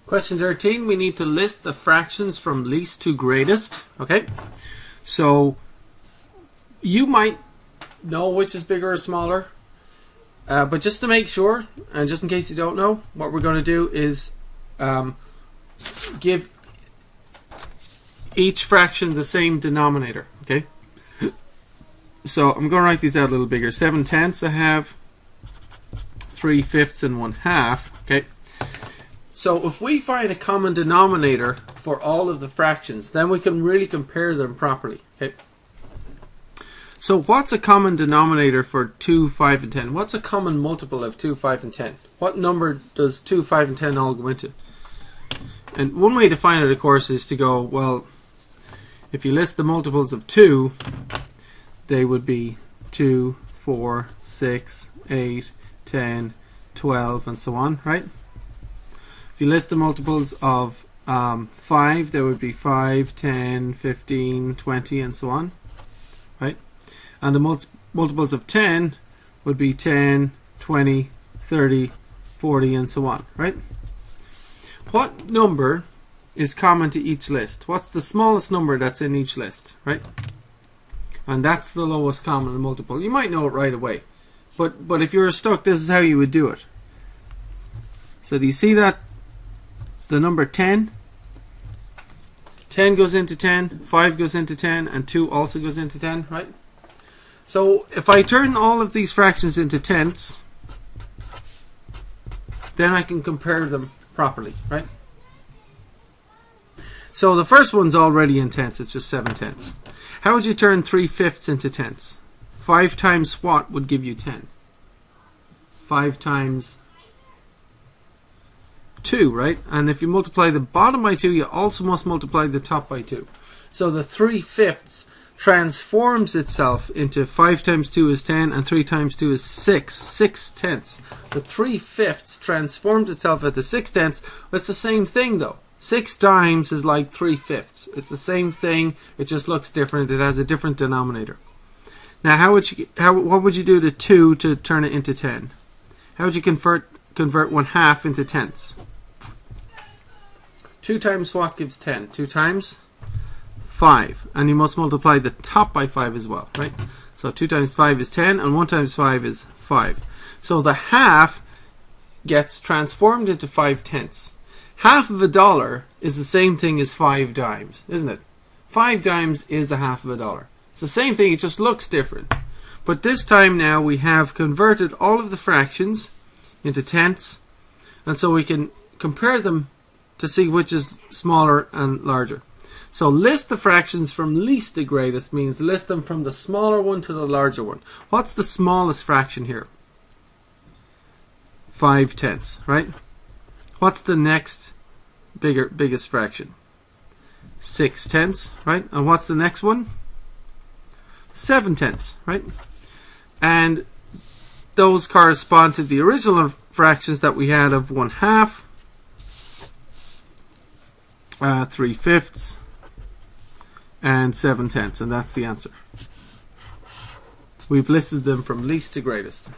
Question 13, we need to list the fractions from least to greatest. Okay, so you might know which is bigger or smaller, but just to make sure, and just in case you don't know, what we're going to do is give each fraction the same denominator. Okay, so I'm going to write these out a little bigger. 7/10 I have, 3/5 and 1/2. Okay, so if we find a common denominator for all of the fractions, then we can really compare them properly. Okay, so what's a common denominator for 2, 5, and 10? What's a common multiple of 2, 5, and 10? What number does 2, 5, and 10 all go into? And one way to find it, of course, is to go, well, if you list the multiples of 2, they would be 2, 4, 6, 8, 10, 12, and so on, right? If you list the multiples of 5, there would be 5, 10, 15, 20, and so on, right? And the multiples of 10 would be 10, 20, 30, 40, and so on, right? What number is common to each list? What's the smallest number that's in each list, right? And that's the lowest common multiple. You might know it right away, but if you were stuck, this is how you would do it. So do you see that the number 10 goes into 10, 5 goes into 10, and 2 also goes into 10, right? So if I turn all of these fractions into tenths, then I can compare them properly, right? So the first one's already in tenths, it's just 7/10. How would you turn 3/5 into tenths? 5 times what would give you 10? 5 times 2, right? And if you multiply the bottom by 2, you also must multiply the top by 2. So the 3/5 transforms itself into 5 times 2 is 10 and 3 times 2 is 6. 6/10. The 3/5 transformed itself into 6/10. It's the same thing though. 6 times is like 3/5. It's the same thing. It just looks different. It has a different denominator. Now, what would you do to 2 to turn it into 10? How would you convert 1/2 into tenths? 2 times what gives 10? 2 times 5. And you must multiply the top by 5 as well, right? So 2 times 5 is 10, and 1 times 5 is 5. So the half gets transformed into 5/10. Half of $1 is the same thing as 5 dimes, isn't it? 5 dimes is a half of $1. It's the same thing, it just looks different. But this time now we have converted all of the fractions into tenths, and so we can compare them to see which is smaller and larger. So list the fractions from least to greatest means list them from the smaller one to the larger one. What's the smallest fraction here? 5/10, right? What's the next biggest fraction? 6/10, right? And what's the next one? 7/10, right? And those correspond to the original fractions that we had of 1/2, 3/5, and 7/10, and that's the answer. We've listed them from least to greatest.